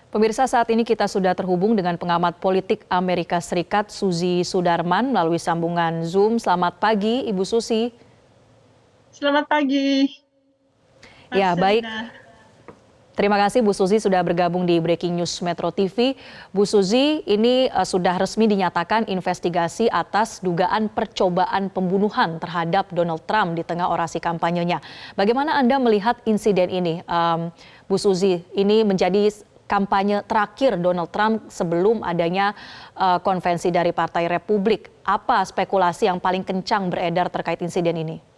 Pemirsa, saat ini kita sudah terhubung dengan pengamat politik Amerika Serikat Suzy Sudarman melalui sambungan Zoom. Selamat pagi, Ibu Suzy. Selamat pagi. Ya, baik. Terima kasih Bu Suzy sudah bergabung di Breaking News Metro TV. Bu Suzy, ini sudah resmi dinyatakan investigasi atas dugaan percobaan pembunuhan terhadap Donald Trump di tengah orasi kampanyenya. Bagaimana Anda melihat insiden ini, Bu Suzy? Ini menjadi kampanye terakhir Donald Trump sebelum adanya konvensi dari Partai Republik. Apa spekulasi yang paling kencang beredar terkait insiden ini?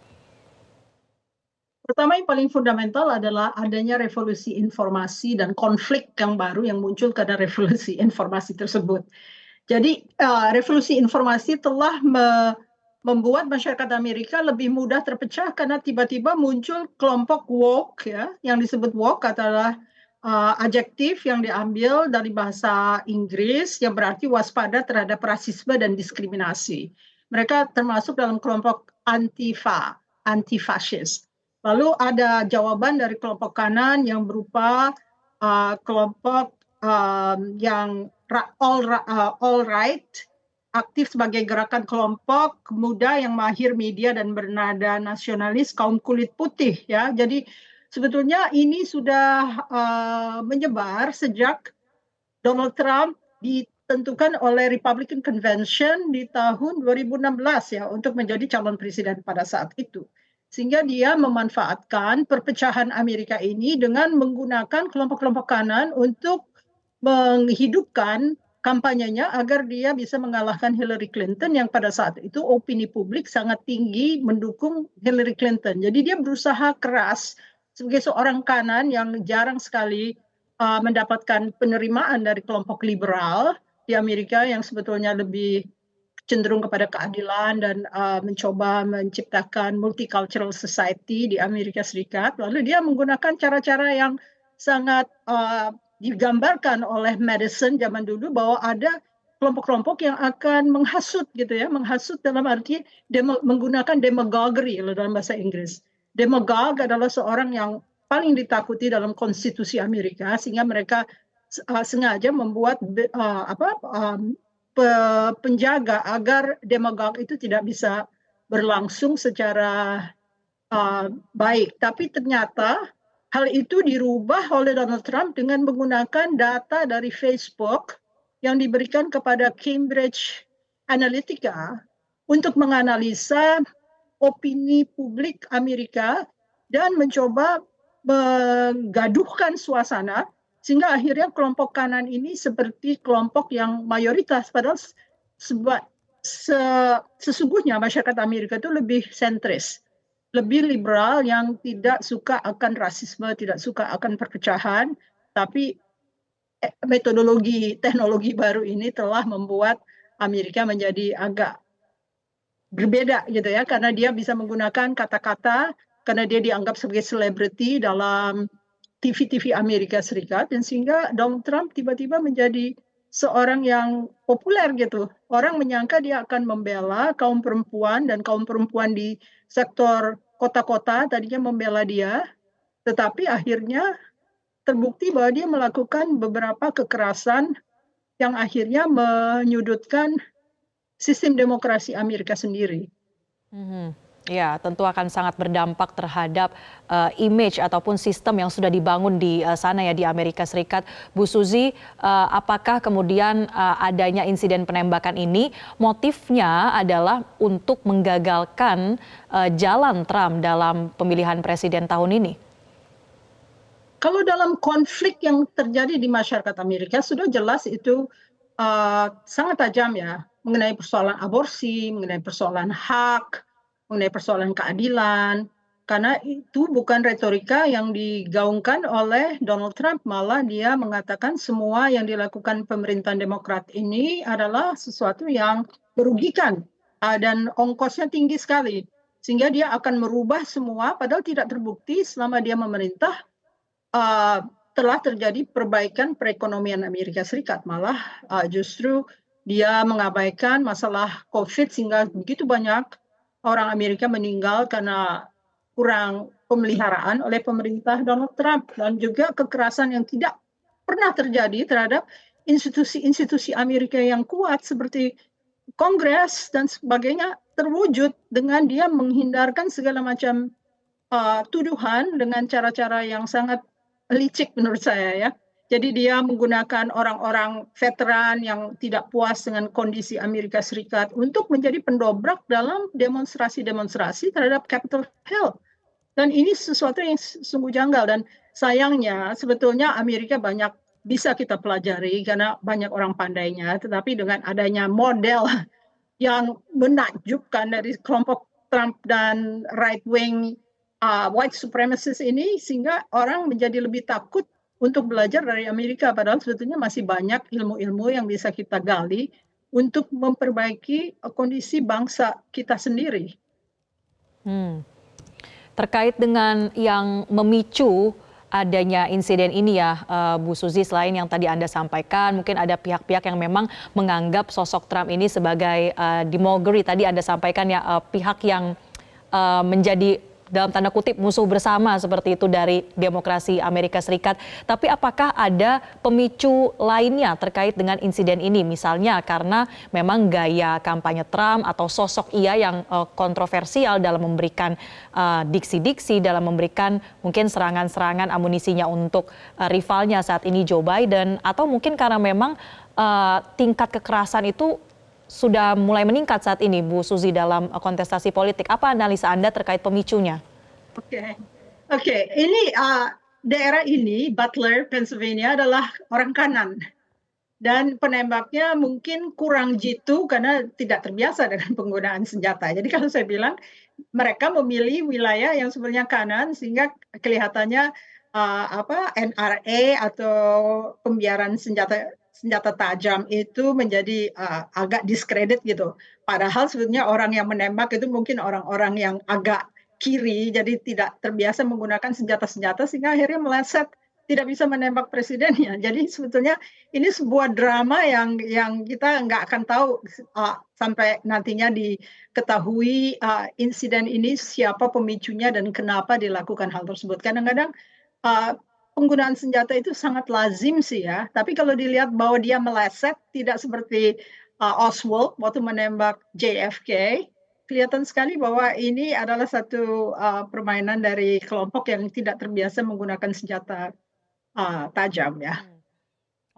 Pertama, yang paling fundamental adalah adanya revolusi informasi dan konflik yang baru yang muncul karena revolusi informasi tersebut. Jadi revolusi informasi telah membuat masyarakat Amerika lebih mudah terpecah karena tiba-tiba muncul kelompok woke, ya, yang disebut woke adalah adjektif yang diambil dari bahasa Inggris yang berarti waspada terhadap rasisme dan diskriminasi. Mereka termasuk dalam kelompok anti-fasis. Lalu ada jawaban dari kelompok kanan yang berupa kelompok yang all right, aktif sebagai gerakan kelompok muda yang mahir media dan bernada nasionalis kaum kulit putih, ya. Jadi sebetulnya ini sudah menyebar sejak Donald Trump ditentukan oleh Republican Convention di tahun 2016, ya, untuk menjadi calon presiden pada saat itu. Sehingga dia memanfaatkan perpecahan Amerika ini dengan menggunakan kelompok-kelompok kanan untuk menghidupkan kampanyenya agar dia bisa mengalahkan Hillary Clinton yang pada saat itu opini publik sangat tinggi mendukung Hillary Clinton. Jadi dia berusaha keras sebagai seorang kanan yang jarang sekali mendapatkan penerimaan dari kelompok liberal di Amerika yang sebetulnya lebih cenderung kepada keadilan dan mencoba menciptakan multicultural society di Amerika Serikat. Lalu dia menggunakan cara-cara yang sangat digambarkan oleh Madison zaman dulu bahwa ada kelompok-kelompok yang akan menghasut, gitu ya, menghasut dalam arti menggunakan demagoguery dalam bahasa Inggris. Demagog adalah seorang yang paling ditakuti dalam konstitusi Amerika, sehingga mereka sengaja membuat penjaga agar demagog itu tidak bisa berlangsung secara baik. Tapi ternyata hal itu dirubah oleh Donald Trump dengan menggunakan data dari Facebook yang diberikan kepada Cambridge Analytica untuk menganalisa opini publik Amerika dan mencoba menggaduhkan suasana sehingga akhirnya kelompok kanan ini seperti kelompok yang mayoritas, padahal sesungguhnya masyarakat Amerika itu lebih sentris, lebih liberal, yang tidak suka akan rasisme, tidak suka akan perpecahan. Tapi metodologi teknologi baru ini telah membuat Amerika menjadi agak berbeda, gitu ya, karena dia bisa menggunakan kata-kata, karena dia dianggap sebagai selebriti dalam TV-TV Amerika Serikat, dan sehingga Donald Trump tiba-tiba menjadi seorang yang populer, gitu. Orang menyangka dia akan membela kaum perempuan, dan kaum perempuan di sektor kota-kota tadinya membela dia, tetapi akhirnya terbukti bahwa dia melakukan beberapa kekerasan yang akhirnya menyudutkan sistem demokrasi Amerika sendiri. Ya, tentu akan sangat berdampak terhadap image ataupun sistem yang sudah dibangun di sana, ya, di Amerika Serikat. Bu Suzy, apakah kemudian adanya insiden penembakan ini motifnya adalah untuk menggagalkan jalan Trump dalam pemilihan presiden tahun ini? Kalau dalam konflik yang terjadi di masyarakat Amerika sudah jelas itu sangat tajam, ya, mengenai persoalan aborsi, mengenai persoalan hak, mengenai persoalan keadilan, karena itu bukan retorika yang digaungkan oleh Donald Trump, malah dia mengatakan semua yang dilakukan pemerintahan Demokrat ini adalah sesuatu yang merugikan dan ongkosnya tinggi sekali, sehingga dia akan merubah semua, padahal tidak terbukti selama dia memerintah telah terjadi perbaikan perekonomian Amerika Serikat. Malah justru dia mengabaikan masalah COVID sehingga begitu banyak orang Amerika meninggal karena kurang pemeliharaan oleh pemerintah Donald Trump dan juga kekerasan yang tidak pernah terjadi terhadap institusi-institusi Amerika yang kuat seperti Kongres dan sebagainya terwujud dengan dia menghindarkan segala macam tuduhan dengan cara-cara yang sangat licik menurut saya ya. Jadi dia menggunakan orang-orang veteran yang tidak puas dengan kondisi Amerika Serikat untuk menjadi pendobrak dalam demonstrasi-demonstrasi terhadap Capitol Hill. Dan ini sesuatu yang sungguh janggal dan sayangnya sebetulnya Amerika banyak bisa kita pelajari karena banyak orang pandainya, tetapi dengan adanya model yang menakjubkan dari kelompok Trump dan right wing white supremacist ini sehingga orang menjadi lebih takut untuk belajar dari Amerika padahal sebetulnya masih banyak ilmu-ilmu yang bisa kita gali untuk memperbaiki kondisi bangsa kita sendiri. Terkait dengan yang memicu adanya insiden ini ya, Bu Suzy, selain yang tadi Anda sampaikan, mungkin ada pihak-pihak yang memang menganggap sosok Trump ini sebagai demagoguery. Tadi Anda sampaikan ya, pihak yang menjadi dalam tanda kutip musuh bersama seperti itu dari demokrasi Amerika Serikat. Tapi apakah ada pemicu lainnya terkait dengan insiden ini? Misalnya karena memang gaya kampanye Trump atau sosok ia yang kontroversial dalam memberikan diksi-diksi, dalam memberikan mungkin serangan-serangan amunisinya untuk rivalnya saat ini Joe Biden, atau mungkin karena memang tingkat kekerasan itu sudah mulai meningkat saat ini, Bu Suzy, dalam kontestasi politik. Apa analisa Anda terkait pemicunya? Oke. Ini daerah ini, Butler, Pennsylvania, adalah orang kanan. Dan penembaknya mungkin kurang jitu karena tidak terbiasa dengan penggunaan senjata. Jadi kalau saya bilang, mereka memilih wilayah yang sebenarnya kanan sehingga kelihatannya NRA atau pembiaran senjata tajam itu menjadi agak diskredit gitu. Padahal sebetulnya orang yang menembak itu mungkin orang-orang yang agak kiri, jadi tidak terbiasa menggunakan senjata-senjata sehingga akhirnya meleset, tidak bisa menembak presidennya. Jadi sebetulnya ini sebuah drama yang kita nggak akan tahu sampai nantinya diketahui insiden ini siapa pemicunya dan kenapa dilakukan hal tersebut. Kadang-kadang penggunaan senjata itu sangat lazim sih ya, tapi kalau dilihat bahwa dia meleset tidak seperti Oswald waktu menembak JFK, kelihatan sekali bahwa ini adalah satu permainan dari kelompok yang tidak terbiasa menggunakan senjata tajam ya.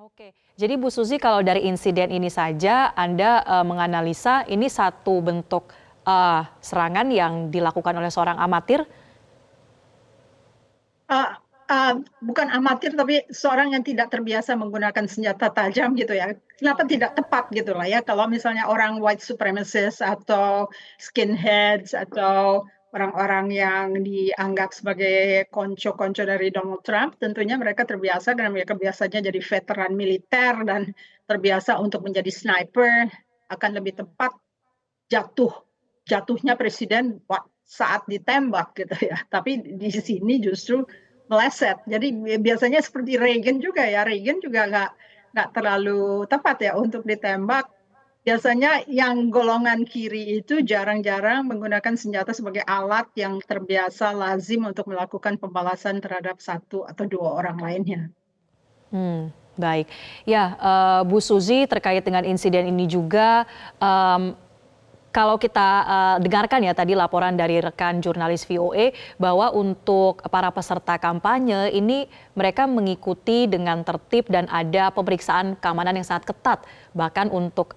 Oke, jadi Bu Suzy, kalau dari insiden ini saja Anda menganalisa ini satu bentuk serangan yang dilakukan oleh seorang amatir? Bukan amatir tapi seorang yang tidak terbiasa menggunakan senjata tajam gitu ya. Kenapa tidak tepat gitu lah ya kalau misalnya orang white supremacist atau skinheads atau orang-orang yang dianggap sebagai konco-konco dari Donald Trump, tentunya mereka terbiasa karena mereka biasanya jadi veteran militer dan terbiasa untuk menjadi sniper, akan lebih tepat jatuhnya presiden saat ditembak gitu ya. Tapi di sini justru meleset. Jadi biasanya seperti Reagan juga ya. Reagan juga nggak terlalu tepat ya untuk ditembak. Biasanya yang golongan kiri itu jarang-jarang menggunakan senjata sebagai alat yang terbiasa lazim untuk melakukan pembalasan terhadap satu atau dua orang lainnya. Baik. Ya, Bu Suzy, terkait dengan insiden ini juga, kalau kita dengarkan ya tadi laporan dari rekan jurnalis VOA bahwa untuk para peserta kampanye ini mereka mengikuti dengan tertib dan ada pemeriksaan keamanan yang sangat ketat. Bahkan untuk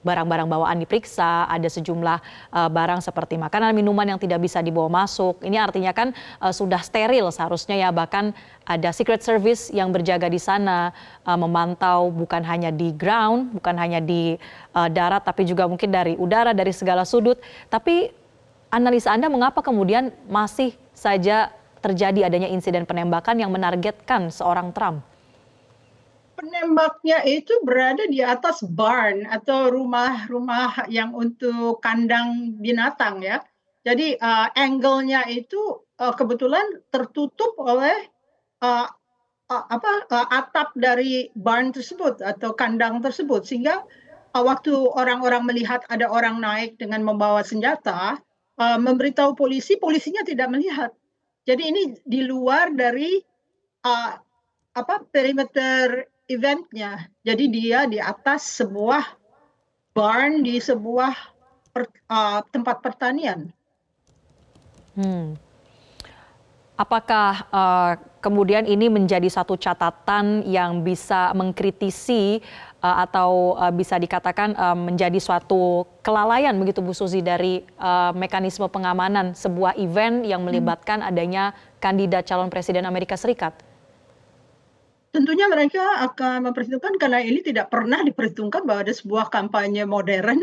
barang-barang bawaan diperiksa, ada sejumlah barang seperti makanan, minuman yang tidak bisa dibawa masuk. Ini artinya kan sudah steril seharusnya ya, bahkan ada Secret Service yang berjaga di sana, memantau bukan hanya di ground, bukan hanya di darat, tapi juga mungkin dari udara, dari segala sudut. Tapi analisa Anda mengapa kemudian masih saja terjadi adanya insiden penembakan yang menargetkan seorang Trump? Penembaknya itu berada di atas barn atau rumah-rumah yang untuk kandang binatang ya. Jadi angle-nya itu kebetulan tertutup oleh atap dari barn tersebut atau kandang tersebut sehingga waktu orang-orang melihat ada orang naik dengan membawa senjata, memberitahu polisi, polisinya tidak melihat. Jadi ini di luar dari uh, perimeter eventnya. Jadi dia di atas sebuah barn di sebuah tempat pertanian. Apakah kemudian ini menjadi satu catatan yang bisa mengkritisi atau bisa dikatakan menjadi suatu kelalaian begitu Bu Suzy dari mekanisme pengamanan sebuah event yang melibatkan adanya kandidat calon presiden Amerika Serikat? Tentunya mereka akan memperhitungkan karena ini tidak pernah diperhitungkan bahwa ada sebuah kampanye modern,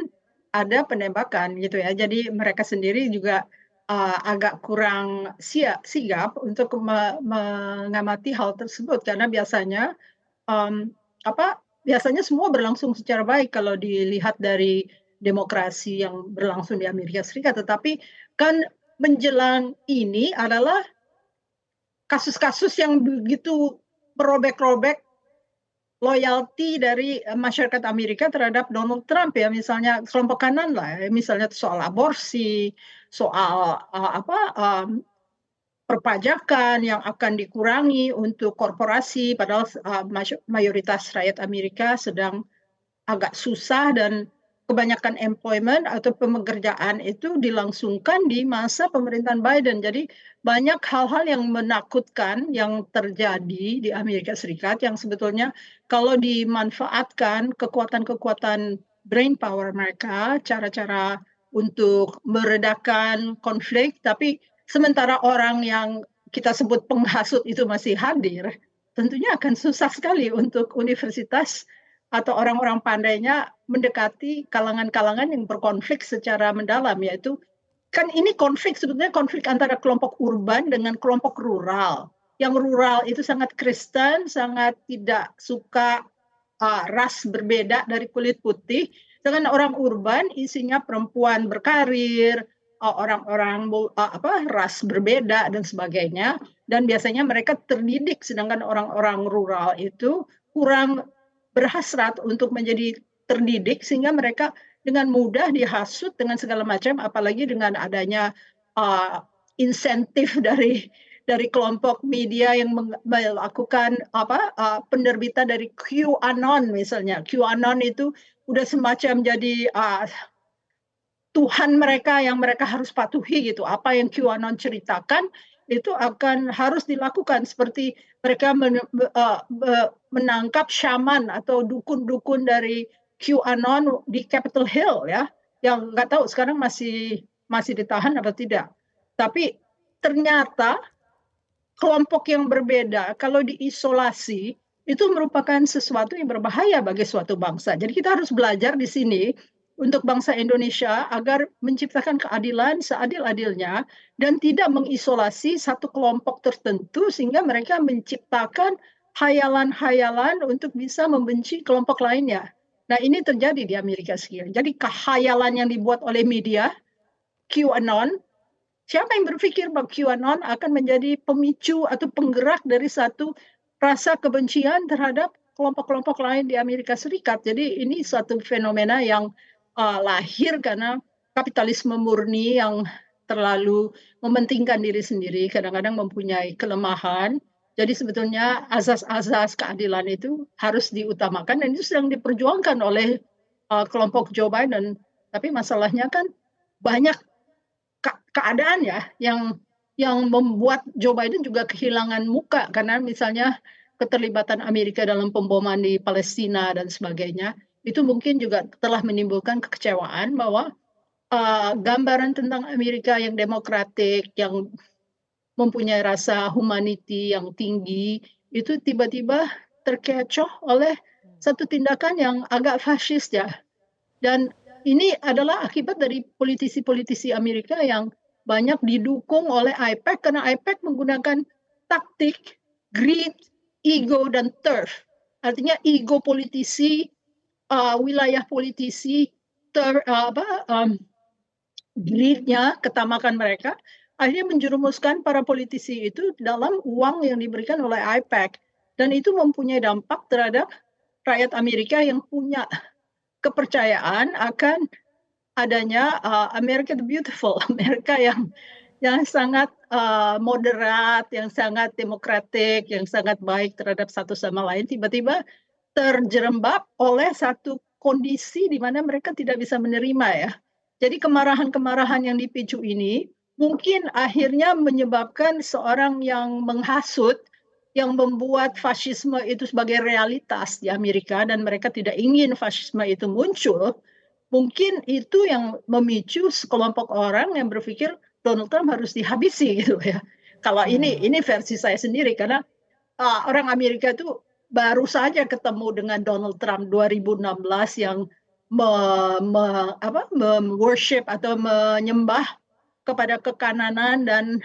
ada penembakan gitu ya. Jadi mereka sendiri juga agak kurang sigap untuk mengamati hal tersebut karena biasanya biasanya semua berlangsung secara baik kalau dilihat dari demokrasi yang berlangsung di Amerika Serikat. Tetapi kan menjelang ini adalah kasus-kasus yang begitu merobek-robek loyalty dari masyarakat Amerika terhadap Donald Trump ya, misalnya kelompok kanan lah, misalnya soal aborsi, soal perpajakan yang akan dikurangi untuk korporasi, padahal mayoritas rakyat Amerika sedang agak susah dan kebanyakan employment atau pekerjaan itu dilangsungkan di masa pemerintahan Biden. Jadi banyak hal-hal yang menakutkan yang terjadi di Amerika Serikat yang sebetulnya kalau dimanfaatkan kekuatan-kekuatan brain power mereka, cara-cara untuk meredakan konflik, tapi sementara orang yang kita sebut penghasut itu masih hadir, tentunya akan susah sekali untuk universitas atau orang-orang pandainya mendekati kalangan-kalangan yang berkonflik secara mendalam, yaitu kan ini konflik sebetulnya konflik antara kelompok urban dengan kelompok rural. Yang rural itu sangat Kristen, sangat tidak suka ras berbeda dari kulit putih. Dengan orang urban isinya perempuan berkarir, orang-orang ras berbeda dan sebagainya. Dan biasanya mereka terdidik, sedangkan orang-orang rural itu kurang berhasrat untuk menjadi terdidik sehingga mereka dengan mudah dihasut dengan segala macam, apalagi dengan adanya insentif dari kelompok media yang melakukan penerbitan dari QAnon misalnya. QAnon itu udah semacam jadi Tuhan mereka yang mereka harus patuhi gitu. Apa yang QAnon ceritakan itu akan harus dilakukan seperti mereka menangkap shaman atau dukun-dukun dari QAnon di Capitol Hill ya, yang nggak tahu sekarang masih ditahan atau tidak. Tapi ternyata kelompok yang berbeda kalau diisolasi itu merupakan sesuatu yang berbahaya bagi suatu bangsa. Jadi kita harus belajar di sini untuk bangsa Indonesia agar menciptakan keadilan seadil-adilnya dan tidak mengisolasi satu kelompok tertentu sehingga mereka menciptakan hayalan-hayalan untuk bisa membenci kelompok lainnya. Nah, ini terjadi di Amerika Serikat. Jadi kehayalan yang dibuat oleh media, QAnon, siapa yang berpikir bahwa QAnon akan menjadi pemicu atau penggerak dari satu rasa kebencian terhadap kelompok-kelompok lain di Amerika Serikat. Jadi ini suatu fenomena yang lahir karena kapitalisme murni yang terlalu mementingkan diri sendiri, kadang-kadang mempunyai kelemahan. Jadi sebetulnya azas-azas keadilan itu harus diutamakan dan itu sedang diperjuangkan oleh kelompok Joe Biden. Tapi masalahnya kan banyak keadaan ya yang membuat Joe Biden juga kehilangan muka karena misalnya keterlibatan Amerika dalam pemboman di Palestina dan sebagainya itu mungkin juga telah menimbulkan kekecewaan bahwa gambaran tentang Amerika yang demokratik, yang mempunyai rasa humanity yang tinggi, itu tiba-tiba terkecoh oleh satu tindakan yang agak fasis ya. Dan ini adalah akibat dari politisi-politisi Amerika yang banyak didukung oleh IPAC karena IPAC menggunakan taktik greed, ego, dan turf. Artinya ego politisi, wilayah politisi, greednya, ketamakan mereka, akhirnya menjerumuskan para politisi itu dalam uang yang diberikan oleh IPAC. Dan itu mempunyai dampak terhadap rakyat Amerika yang punya kepercayaan akan adanya America the Beautiful, Amerika yang sangat moderat, yang sangat demokratik, yang sangat baik terhadap satu sama lain, tiba-tiba terjerembab oleh satu kondisi di mana mereka tidak bisa menerima ya. Jadi kemarahan-kemarahan yang dipicu ini mungkin akhirnya menyebabkan seorang yang menghasut, yang membuat fasisme itu sebagai realitas di Amerika dan mereka tidak ingin fasisme itu muncul, mungkin itu yang memicu sekelompok orang yang berpikir Donald Trump harus dihabisi gitu ya. Kalau Hmm. ini versi saya sendiri karena orang Amerika itu baru saja ketemu dengan Donald Trump 2016 yang worship atau menyembah kepada kekananan dan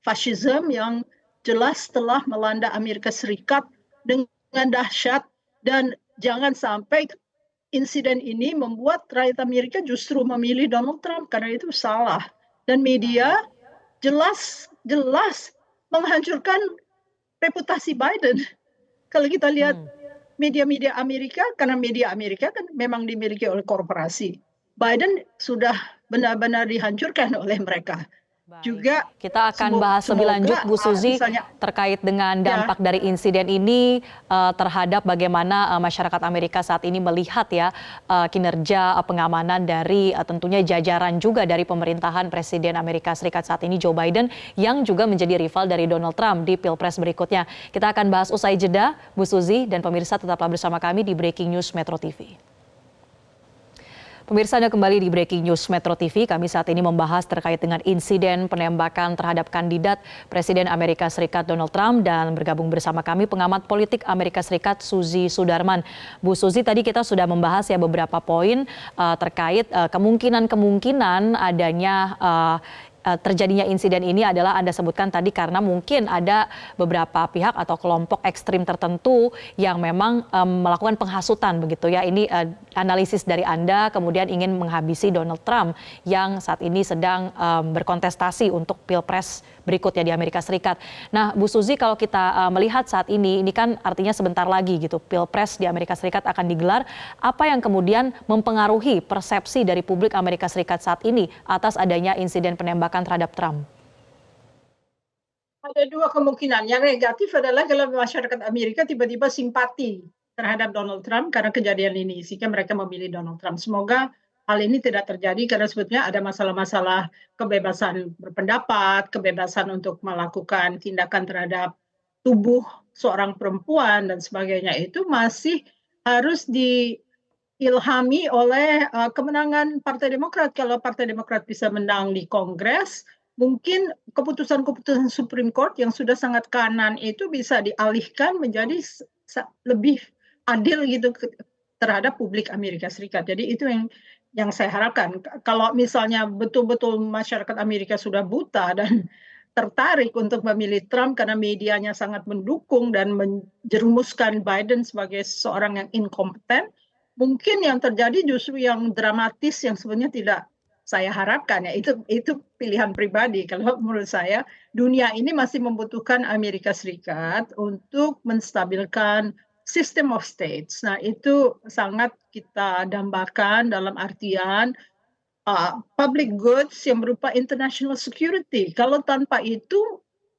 fasisme yang jelas telah melanda Amerika Serikat dengan dahsyat dan jangan sampai insiden ini membuat rakyat Amerika justru memilih Donald Trump karena itu salah dan media Baik. jelas jelas menghancurkan reputasi Biden. Kalau kita lihat Hmm. media-media Amerika, karena media Amerika kan memang dimiliki oleh korporasi. Biden sudah benar-benar dihancurkan oleh mereka. Baik, Juga kita akan bahas lebih lanjut semoga Bu Suzy misalnya terkait dengan ya dampak dari insiden ini terhadap bagaimana masyarakat Amerika saat ini melihat ya kinerja pengamanan dari tentunya jajaran juga dari pemerintahan Presiden Amerika Serikat saat ini Joe Biden yang juga menjadi rival dari Donald Trump di Pilpres berikutnya. Kita akan bahas usai jeda, Bu Suzy dan pemirsa tetaplah bersama kami di Breaking News Metro TV. Pemirsa Anda kembali di Breaking News Metro TV. Kami saat ini membahas terkait dengan insiden penembakan terhadap kandidat Presiden Amerika Serikat Donald Trump dan bergabung bersama kami pengamat politik Amerika Serikat Suzy Sudarman. Bu Suzy, tadi kita sudah membahas ya beberapa poin terkait kemungkinan adanya terjadinya insiden ini adalah Anda sebutkan tadi karena mungkin ada beberapa pihak atau kelompok ekstrim tertentu yang memang melakukan penghasutan begitu ya. Ini analisis dari Anda kemudian ingin menghabisi Donald Trump yang saat ini sedang berkontestasi untuk Pilpres berikutnya di Amerika Serikat. Nah, Bu Suzy, kalau kita melihat saat ini kan artinya sebentar lagi gitu Pilpres di Amerika Serikat akan digelar. Apa yang kemudian mempengaruhi persepsi dari publik Amerika Serikat saat ini atas adanya insiden penembakan terhadap Trump? ada dua kemungkinan. Yang negatif adalah kalau masyarakat Amerika tiba-tiba simpati terhadap Donald Trump karena kejadian ini, sehingga mereka memilih Donald Trump. Semoga hal ini tidak terjadi karena sebetulnya ada masalah-masalah kebebasan berpendapat, kebebasan untuk melakukan tindakan terhadap tubuh seorang perempuan dan sebagainya itu masih harus diilhami oleh kemenangan Partai Demokrat. Kalau Partai Demokrat bisa menang di Kongres, mungkin keputusan-keputusan Supreme Court yang sudah sangat kanan itu bisa dialihkan menjadi lebih adil gitu terhadap publik Amerika Serikat. Jadi itu yang saya harapkan. Kalau misalnya betul-betul masyarakat Amerika sudah buta dan tertarik untuk memilih Trump karena medianya sangat mendukung dan menjerumuskan Biden sebagai seorang yang inkompeten, mungkin yang terjadi justru yang dramatis yang sebenarnya tidak saya harapkan ya itu pilihan pribadi. Kalau menurut saya dunia ini masih membutuhkan Amerika Serikat untuk menstabilkan system of states. Nah itu sangat kita dambakan dalam artian public goods yang berupa international security. Kalau tanpa itu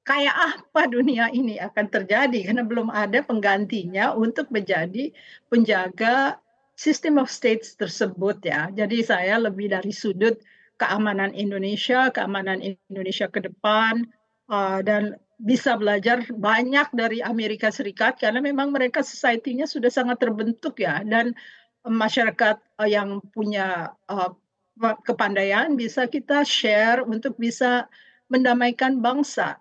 kayak apa dunia ini akan terjadi karena belum ada penggantinya untuk menjadi penjaga system of states tersebut ya. Jadi saya lebih dari sudut keamanan Indonesia ke depan dan bisa belajar banyak dari Amerika Serikat karena memang mereka society-nya sudah sangat terbentuk ya dan masyarakat yang punya kepandaian bisa kita share untuk bisa mendamaikan bangsa.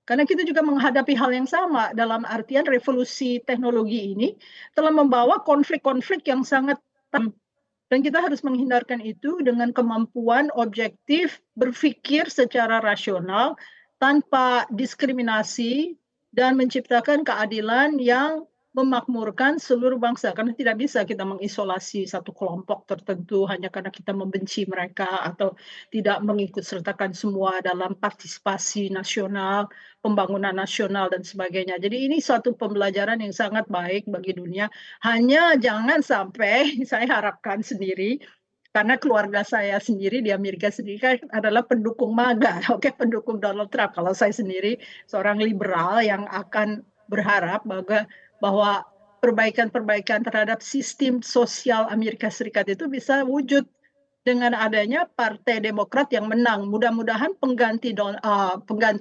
Karena kita juga menghadapi hal yang sama dalam artian revolusi teknologi ini telah membawa konflik-konflik yang sangat dan kita harus menghindarkan itu dengan kemampuan objektif berpikir secara rasional tanpa diskriminasi dan menciptakan keadilan yang memakmurkan seluruh bangsa karena tidak bisa kita mengisolasi satu kelompok tertentu hanya karena kita membenci mereka atau tidak mengikut sertakan semua dalam partisipasi nasional, pembangunan nasional dan sebagainya. Jadi ini suatu pembelajaran yang sangat baik bagi dunia. Hanya jangan sampai saya harapkan sendiri karena keluarga saya sendiri di Amerika sendiri kan adalah pendukung MAGA, oke, pendukung Donald Trump. Kalau saya sendiri seorang liberal yang akan berharap bahwa perbaikan-perbaikan terhadap sistem sosial Amerika Serikat itu bisa wujud dengan adanya Partai Demokrat yang menang. Mudah-mudahan pengganti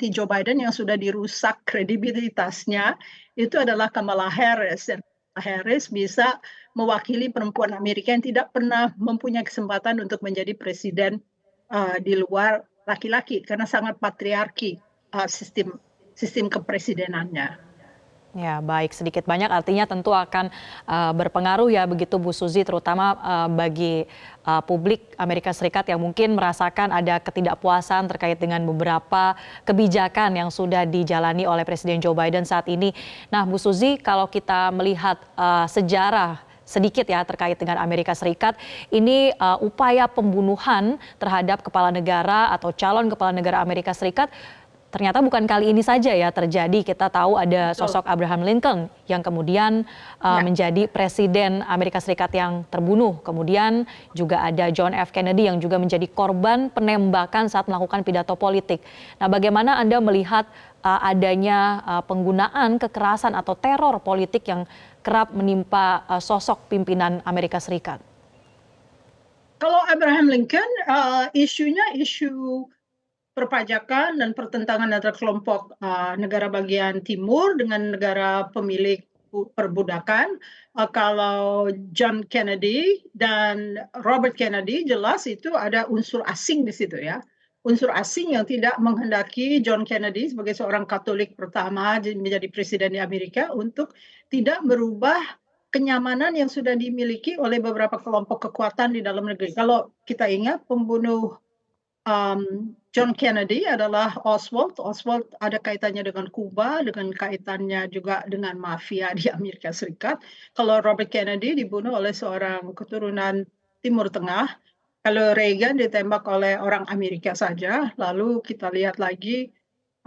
Joe Biden yang sudah dirusak kredibilitasnya itu adalah Kamala Harris. Dan Kamala Harris bisa mewakili perempuan Amerika yang tidak pernah mempunyai kesempatan untuk menjadi presiden di luar laki-laki karena sangat patriarki sistem kepresidenannya. Ya, baik, sedikit banyak artinya tentu akan berpengaruh ya begitu Bu Suzy, terutama bagi publik Amerika Serikat yang mungkin merasakan ada ketidakpuasan terkait dengan beberapa kebijakan yang sudah dijalani oleh Presiden Joe Biden saat ini. Nah, Bu Suzy, kalau kita melihat sejarah sedikit ya terkait dengan Amerika Serikat, ini upaya pembunuhan terhadap kepala negara atau calon kepala negara Amerika Serikat ternyata bukan kali ini saja ya terjadi. Kita tahu ada sosok Abraham Lincoln yang kemudian menjadi presiden Amerika Serikat yang terbunuh. Kemudian juga ada John F. Kennedy yang juga menjadi korban penembakan saat melakukan pidato politik. Nah, bagaimana Anda melihat adanya penggunaan kekerasan atau teror politik yang kerap menimpa sosok pimpinan Amerika Serikat? Kalau Abraham Lincoln, isunya isu perpajakan dan pertentangan antara kelompok negara bagian timur dengan negara pemilik perbudakan. Kalau John Kennedy dan Robert Kennedy jelas itu ada unsur asing di situ ya. Unsur asing yang tidak menghendaki John Kennedy sebagai seorang Katolik pertama menjadi presiden di Amerika untuk tidak merubah kenyamanan yang sudah dimiliki oleh beberapa kelompok kekuatan di dalam negeri. Kalau kita ingat pembunuh John Kennedy adalah Oswald. Oswald ada kaitannya dengan Kuba, dengan kaitannya juga dengan mafia di Amerika Serikat. Kalau Robert Kennedy dibunuh oleh seorang keturunan Timur Tengah, kalau Reagan ditembak oleh orang Amerika saja, lalu kita lihat lagi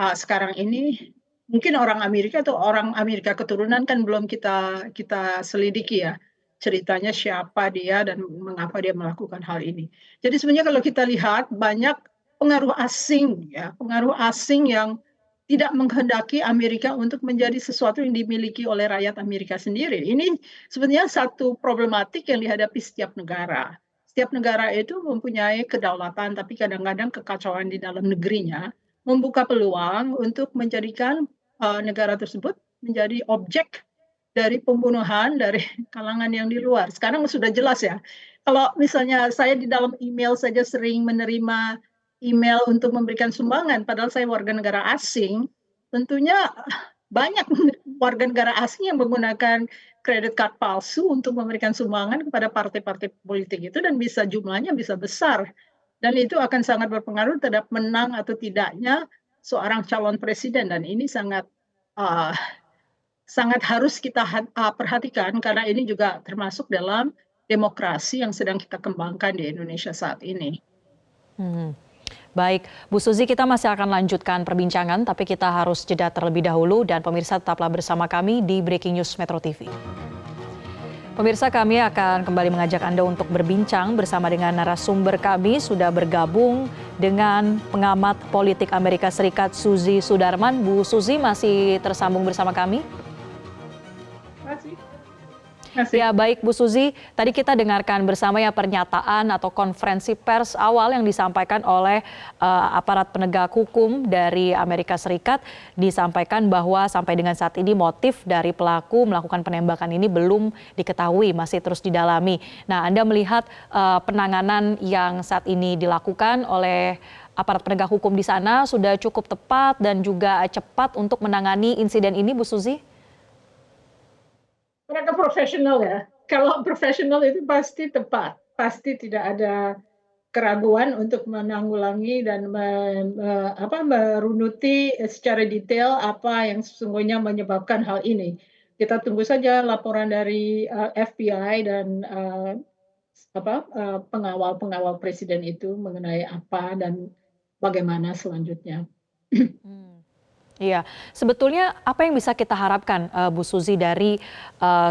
sekarang ini mungkin orang Amerika atau orang Amerika keturunan kan belum kita selidiki ya ceritanya siapa dia dan mengapa dia melakukan hal ini. Jadi sebenarnya kalau kita lihat banyak pengaruh asing ya, pengaruh asing yang tidak menghendaki Amerika untuk menjadi sesuatu yang dimiliki oleh rakyat Amerika sendiri. Ini sebenarnya satu problematik yang dihadapi setiap negara. Setiap negara itu mempunyai kedaulatan, tapi kadang-kadang kekacauan di dalam negerinya membuka peluang untuk menjadikan negara tersebut menjadi objek dari pembunuhan dari kalangan yang di luar. Sekarang sudah jelas ya. Kalau misalnya saya di dalam email saja sering menerima email untuk memberikan sumbangan, padahal saya warga negara asing, tentunya banyak warga negara asing yang menggunakan kredit card palsu untuk memberikan sumbangan kepada partai-partai politik itu dan bisa jumlahnya bisa besar. Dan itu akan sangat berpengaruh terhadap menang atau tidaknya seorang calon presiden dan ini sangat uh, sangat harus kita perhatikan karena ini juga termasuk dalam demokrasi yang sedang kita kembangkan di Indonesia saat ini. Baik, Bu Suzy, kita masih akan lanjutkan perbincangan, tapi kita harus jeda terlebih dahulu dan pemirsa tetaplah bersama kami di Breaking News Metro TV. Pemirsa, kami akan kembali mengajak Anda untuk berbincang bersama dengan narasumber kami. Sudah bergabung dengan pengamat politik Amerika Serikat Suzy Sudarman. Bu Suzy masih tersambung bersama kami? Ya, baik Bu Suzy, tadi kita dengarkan bersama ya pernyataan atau konferensi pers awal yang disampaikan oleh aparat penegak hukum dari Amerika Serikat. Disampaikan bahwa sampai dengan saat ini motif dari pelaku melakukan penembakan ini belum diketahui, masih terus didalami. Nah, Anda melihat penanganan yang saat ini dilakukan oleh aparat penegak hukum di sana sudah cukup tepat dan juga cepat untuk menangani insiden ini, Bu Suzy? Mereka profesional ya. Kalau profesional itu pasti tepat, pasti tidak ada keraguan untuk menanggulangi dan merunuti secara detail apa yang sesungguhnya menyebabkan hal ini. Kita tunggu saja laporan dari FBI dan pengawal presiden itu mengenai apa dan bagaimana selanjutnya. Iya, sebetulnya apa yang bisa kita harapkan, Bu Suzy dari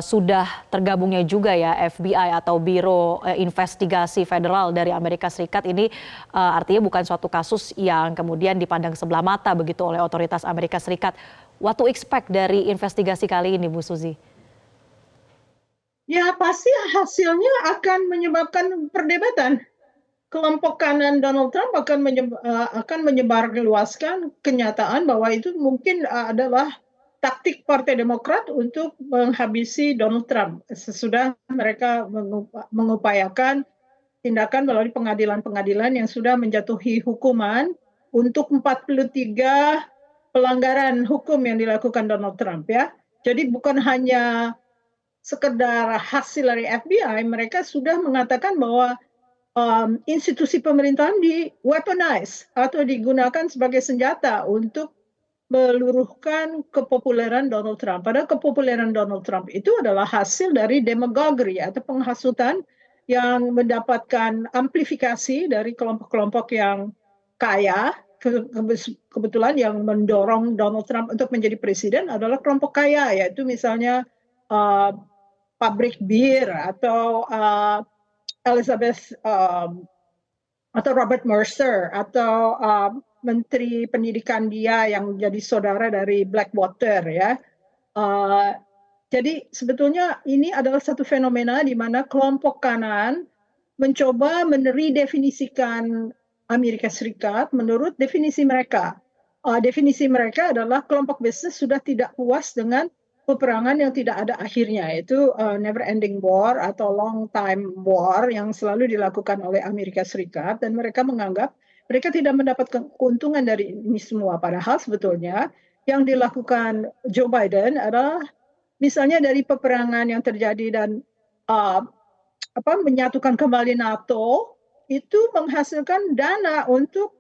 sudah tergabungnya juga ya FBI atau Biro Investigasi Federal dari Amerika Serikat ini artinya bukan suatu kasus yang kemudian dipandang sebelah mata begitu oleh otoritas Amerika Serikat. What to expect dari investigasi kali ini, Bu Suzy? Ya, pasti hasilnya akan menyebabkan perdebatan. Kelompok kanan Donald Trump akan menyebarluaskan kenyataan bahwa itu mungkin adalah taktik Partai Demokrat untuk menghabisi Donald Trump sesudah mereka mengupayakan tindakan melalui pengadilan-pengadilan yang sudah menjatuhi hukuman untuk 43 pelanggaran hukum yang dilakukan Donald Trump ya. Jadi bukan hanya sekedar hasil dari FBI, mereka sudah mengatakan bahwa institusi pemerintahan di-weaponize atau digunakan sebagai senjata untuk meluruhkan kepopuleran Donald Trump. Padahal kepopuleran Donald Trump itu adalah hasil dari demagoguery atau penghasutan yang mendapatkan amplifikasi dari kelompok-kelompok yang kaya. Kebetulan yang mendorong Donald Trump untuk menjadi presiden adalah kelompok kaya, yaitu misalnya uh, pabrik bir atau Elizabeth atau Robert Mercer atau Menteri Pendidikan dia yang jadi saudara dari Blackwater ya. Jadi sebetulnya ini adalah satu fenomena di mana kelompok kanan mencoba meredefinisikan Amerika Serikat menurut definisi mereka. Definisi mereka adalah kelompok bisnis sudah tidak puas dengan peperangan yang tidak ada akhirnya, yaitu never ending war atau long time war yang selalu dilakukan oleh Amerika Serikat, dan mereka menganggap mereka tidak mendapatkan keuntungan dari ini semua. Padahal sebetulnya yang dilakukan Joe Biden adalah misalnya dari peperangan yang terjadi dan uh, menyatukan kembali NATO itu menghasilkan dana untuk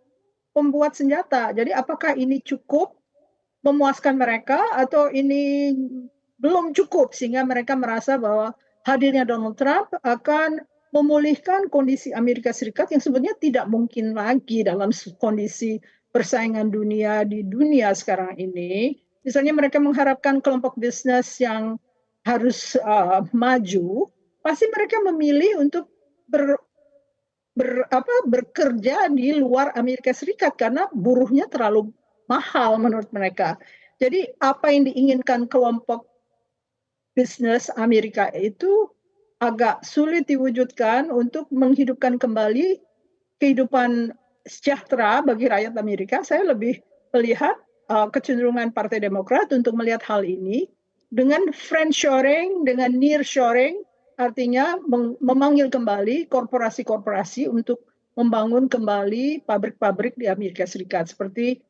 membuat senjata. Jadi apakah ini cukup memuaskan mereka atau ini belum cukup sehingga mereka merasa bahwa hadirnya Donald Trump akan memulihkan kondisi Amerika Serikat yang sebenarnya tidak mungkin lagi dalam kondisi persaingan dunia di dunia sekarang ini. Misalnya mereka mengharapkan kelompok bisnis yang harus maju, pasti mereka memilih untuk bekerja di luar Amerika Serikat karena buruhnya terlalu mahal menurut mereka. Jadi apa yang diinginkan kelompok bisnis Amerika itu agak sulit diwujudkan untuk menghidupkan kembali kehidupan sejahtera bagi rakyat Amerika. Saya lebih melihat kecenderungan Partai Demokrat untuk melihat hal ini dengan friendshoring, dengan nearshoring, artinya memanggil kembali korporasi-korporasi untuk membangun kembali pabrik-pabrik di Amerika Serikat, seperti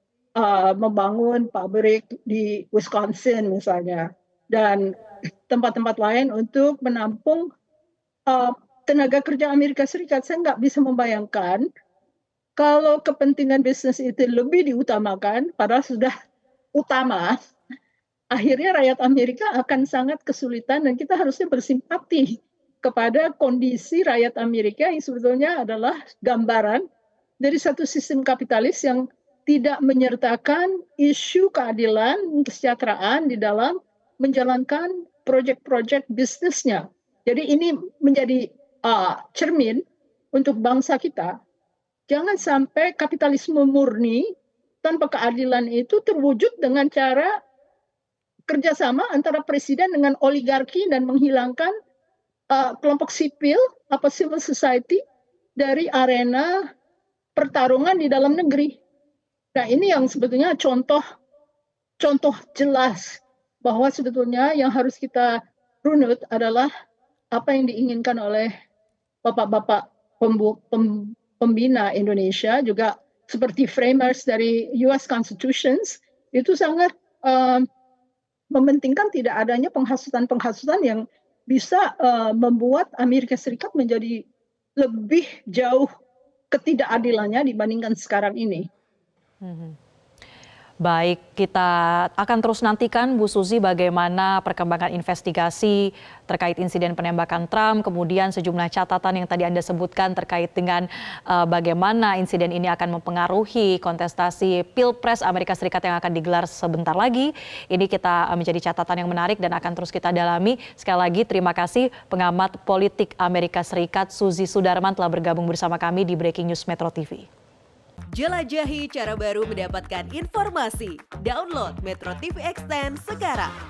membangun pabrik di Wisconsin misalnya, dan tempat-tempat lain untuk menampung tenaga kerja Amerika Serikat. Saya nggak bisa membayangkan kalau kepentingan bisnis itu lebih diutamakan, padahal sudah utama, akhirnya rakyat Amerika akan sangat kesulitan, dan kita harusnya bersimpati kepada kondisi rakyat Amerika yang sebetulnya adalah gambaran dari satu sistem kapitalis yang tidak menyertakan isu keadilan, kesejahteraan di dalam menjalankan proyek-proyek bisnisnya. Jadi ini menjadi cermin untuk bangsa kita. Jangan sampai kapitalisme murni tanpa keadilan itu terwujud dengan cara kerjasama antara presiden dengan oligarki dan menghilangkan kelompok sipil atau civil society dari arena pertarungan di dalam negeri. Nah, ini yang sebetulnya contoh jelas bahwa sebetulnya yang harus kita runut adalah apa yang diinginkan oleh bapak-bapak pembina Indonesia, juga seperti framers dari US Constitutions, itu sangat mementingkan tidak adanya penghasutan-penghasutan yang bisa membuat Amerika Serikat menjadi lebih jauh ketidakadilannya dibandingkan sekarang ini. Baik, kita akan terus nantikan Bu Suzy bagaimana perkembangan investigasi terkait insiden penembakan Trump, kemudian sejumlah catatan yang tadi Anda sebutkan terkait dengan bagaimana insiden ini akan mempengaruhi kontestasi Pilpres Amerika Serikat yang akan digelar sebentar lagi. Ini kita menjadi catatan yang menarik dan akan terus kita dalami. Sekali lagi terima kasih pengamat politik Amerika Serikat Suzy Sudarman telah bergabung bersama kami di Breaking News Metro TV. Jelajahi cara baru mendapatkan informasi. Download Metro TV Extend sekarang.